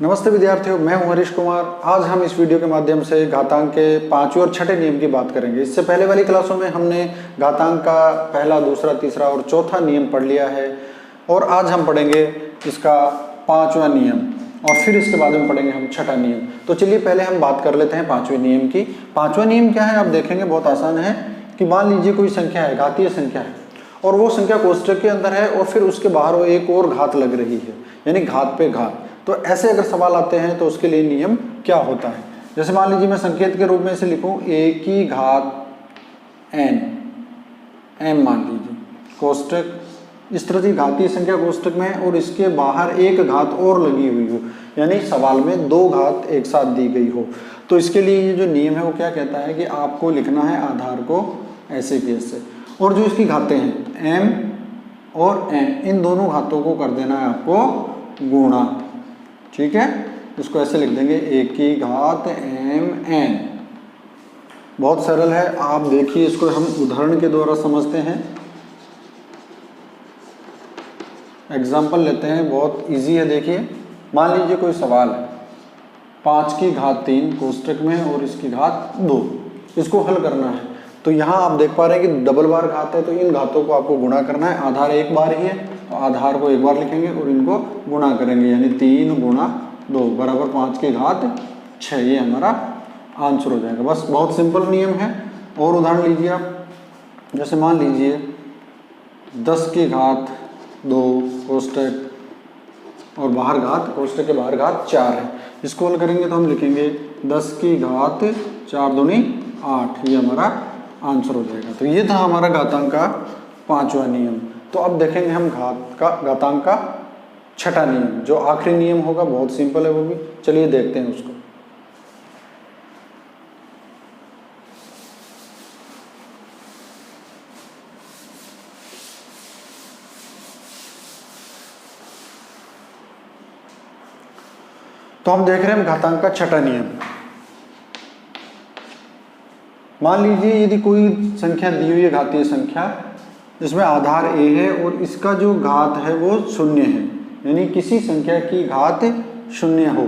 नमस्ते विद्यार्थियों, मैं हूं हरीश कुमार। आज हम इस वीडियो के माध्यम से घातांक के पांचवें और छठे नियम की बात करेंगे। इससे पहले वाली क्लासों में हमने घातांक का पहला, दूसरा, तीसरा और चौथा नियम पढ़ लिया है और आज हम पढ़ेंगे इसका पांचवा नियम और फिर इसके बाद में पढ़ेंगे हम छठा नियम। तो चलिए पहले हम बात कर लेते हैं पांचवें नियम की। पांचवा नियम क्या है आप देखेंगे, बहुत आसान है कि मान लीजिए कोई संख्या है, घातीय संख्या है और वो संख्या कोष्ठक के अंदर है और फिर उसके बाहर वो एक और घात लग रही है, यानी घात पे घात। तो ऐसे अगर सवाल आते हैं तो उसके लिए नियम क्या होता है। जैसे मान लीजिए मैं संकेत के रूप में इसे लिखूं a की घात n, m मान लीजिए कोष्ठक, इस तरह की घातीय संख्या कोष्ठक में और इसके बाहर एक घात और लगी हुई हो, यानी सवाल में दो घात एक साथ दी गई हो। तो इसके लिए ये जो नियम है वो क्या कहता है कि आपको लिखना है आधार को ऐसे की ऐसे, और जो इसकी घातें हैं m और n, इन दोनों घातों को कर देना है आपको गुणा। ठीक है, इसको ऐसे लिख देंगे a की घात m n। बहुत सरल है, आप देखिए इसको हम उदाहरण के द्वारा समझते हैं। एग्जाम्पल लेते हैं, बहुत इजी है। देखिए मान लीजिए कोई सवाल है 5 की घात 3 कोष्ठक में और इसकी घात 2, इसको हल करना है। तो यहाँ आप देख पा रहे हैं कि डबल बार घात है, तो इन घातों को आपको गुणा करना है। आधार एक बार ही है तो आधार को एक बार लिखेंगे और इनको गुणा करेंगे, यानी 3 गुणा 2 बराबर 5 की घात 6। ये हमारा आंसर हो जाएगा। बस बहुत सिंपल नियम है। और उदाहरण लीजिए आप, जैसे मान लीजिए 10 की घात 2 कोष्ठक और बाहर घात, कोष्ठक के बाहर घात 4 है। इसको हल करेंगे तो हम लिखेंगे 10 की घात 4 दूनी 8। ये हमारा आंसर हो जाएगा। तो ये था हमारा घातांक का पांचवा नियम। तो अब देखेंगे हम घातांक का छठा नियम, जो आखिरी नियम होगा। बहुत सिंपल है वो भी, चलिए देखते हैं उसको। तो हम देख रहे हैं घातांक का छठा नियम। मान लीजिए यदि कोई संख्या दी हुई है, घातीय संख्या, इसमें आधार a है और इसका जो घात है वो 0 है, यानी किसी संख्या की घात 0 हो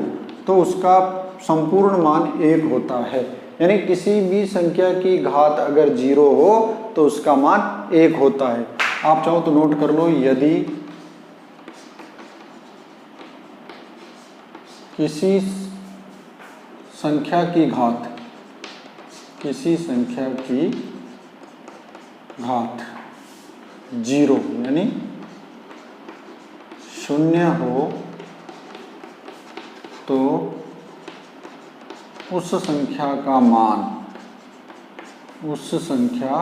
तो उसका संपूर्ण मान 1 होता है। यानी किसी भी संख्या की घात अगर 0 हो तो उसका मान 1 होता है। आप चाहो तो नोट कर लो, यदि किसी संख्या की घात, किसी संख्या की घात 0 यानी 0 हो तो उस संख्या का मान, उस संख्या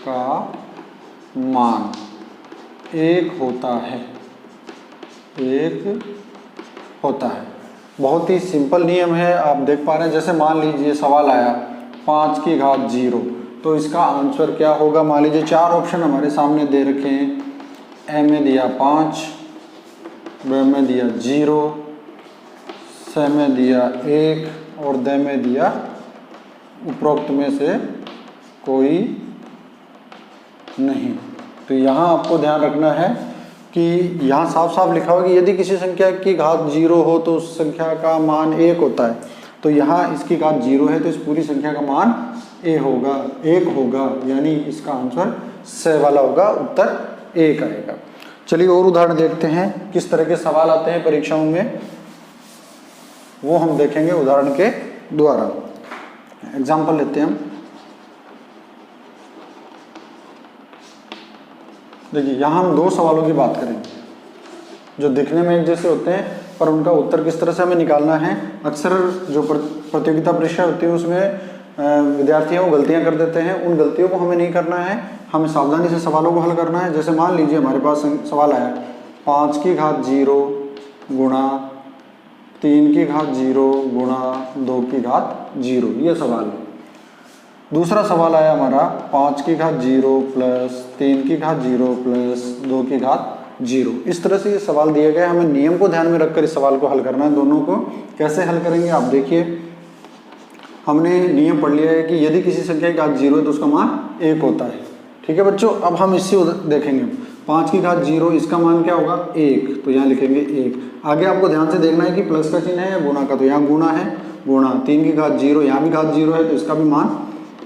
का मान 1 होता है, 1 होता है। बहुत ही सिंपल नियम है, आप देख पा रहे हैं। जैसे मान लीजिए सवाल आया 5 की घात 0, तो इसका आंसर क्या होगा। मान लीजिए 4 ऑप्शन हमारे सामने दे रखे हैं। ए में दिया 5, ब में दिया 0, स में दिया 1 और द में दिया उपरोक्त में से कोई नहीं। तो यहाँ आपको ध्यान रखना है कि यहाँ साफ साफ लिखा होगा कि यदि किसी संख्या की घात 0 हो तो उस संख्या का मान 1 होता है। तो यहाँ इसकी घात 0 है तो इस पूरी संख्या का मान 1 होगा, यानी इसका आंसर स वाला होगा, उत्तर 1 आएगा। चलिए और उदाहरण देखते हैं, किस तरह के सवाल आते हैं परीक्षाओं में, वो हम देखेंगे उदाहरण के द्वारा। एग्जाम्पल लेते हैं हम। देखिए यहाँ हम 2 सवालों की बात करेंगे जो दिखने में एक जैसे होते हैं पर उनका उत्तर किस तरह से हमें निकालना है। अक्सर जो प्रतियोगिता परीक्षा होती है उसमें विद्यार्थी वो गलतियां कर देते हैं, उन गलतियों को हमें नहीं करना है, हमें सावधानी से सवालों को हल करना है। जैसे मान लीजिए हमारे पास सवाल आया 5 की घात 0 गुणा 3 की घात 0 गुणा 2 की घात 0, ये सवाल है। दूसरा सवाल आया हमारा 5 की घात 0 प्लस 3 की घात 0 प्लस 2 की घात 0। इस तरह से ये सवाल दिए गए, हमें नियम को ध्यान में रखकर इस सवाल को हल करना है। दोनों को कैसे हल करेंगे आप देखिए, हमने नियम पढ़ लिया है कि यदि किसी संख्या की घात 0 है तो उसका मान 1 होता है। ठीक है बच्चों, अब हम इससे देखेंगे। 5 की घात 0, इसका मान क्या होगा 1, तो यहाँ लिखेंगे 1। आगे आपको ध्यान से देखना है कि प्लस का चिन्ह है या गुणा का, तो यहाँ गुणा है, गुणा 3 की घात 0, यहाँ भी घात 0 है तो इसका भी मान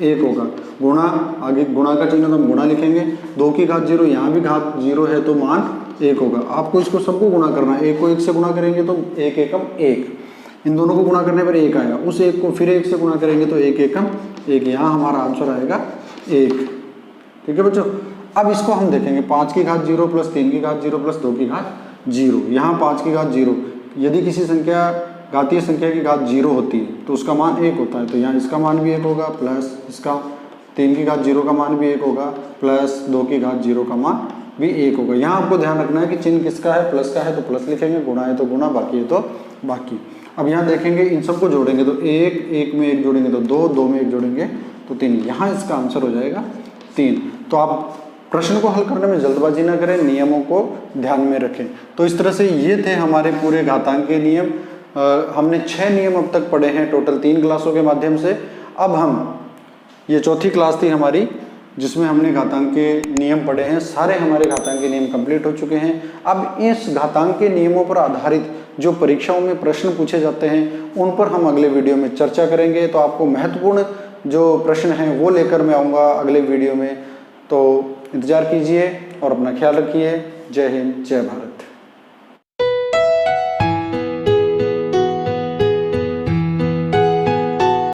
1 होगा। गुणा, आगे गुणा का चिन्ह तो हम गुणा लिखेंगे, 2 की घात 0, यहाँ भी घात 0 है तो मान 1 होगा। आपको इसको सबको गुणा करना है, 1 को 1 से गुणा करेंगे तो 1 एकम 1, इन दोनों को गुणा करने पर 1 आएगा, उस 1 को फिर 1 से गुणा करेंगे तो 1 एकम 1, यहाँ हमारा आंसर आएगा 1। ठीक है बच्चों, अब इसको हम देखेंगे 5 की घात 0 प्लस 3 की घात 0 प्लस 2 की घात 0। यहाँ 5 की घात 0, यदि किसी संख्या घातीय संख्या की घात 0 होती है तो उसका मान 1 होता है, तो यहाँ इसका मान भी 1 होगा, प्लस इसका 3 की घात 0 का मान भी 1 होगा, प्लस 2 की घात 0 का मान भी 1 होगा। यहाँ आपको ध्यान रखना है कि चिन्ह किसका है, प्लस का है तो प्लस लिखेंगे, गुणा है तो गुणा, बाकी है तो बाकी। अब यहाँ देखेंगे इन सबको जोड़ेंगे तो 1, 1 में 1 जोड़ेंगे तो 2, 2 में 1 जोड़ेंगे तो 3, यहाँ इसका आंसर हो जाएगा 3। तो आप प्रश्न को हल करने में जल्दबाजी ना करें, नियमों को ध्यान में रखें। तो इस तरह से ये थे हमारे पूरे घातांक के नियम। हमने 6 नियम अब तक पढ़े हैं टोटल 3 क्लासों के माध्यम से। अब हम, ये चौथी क्लास थी हमारी जिसमें हमने घातांक के नियम पढ़े हैं, सारे हमारे घातांक के नियम कंप्लीट हो चुके हैं। अब इस घातांक के नियमों पर आधारित जो परीक्षाओं में प्रश्न पूछे जाते हैं उन पर हम अगले वीडियो में चर्चा करेंगे। तो आपको महत्वपूर्ण जो प्रश्न हैं वो लेकर मैं आऊँगा अगले वीडियो में, तो इंतज़ार कीजिए और अपना ख्याल रखिए। जय हिंद, जय भारत।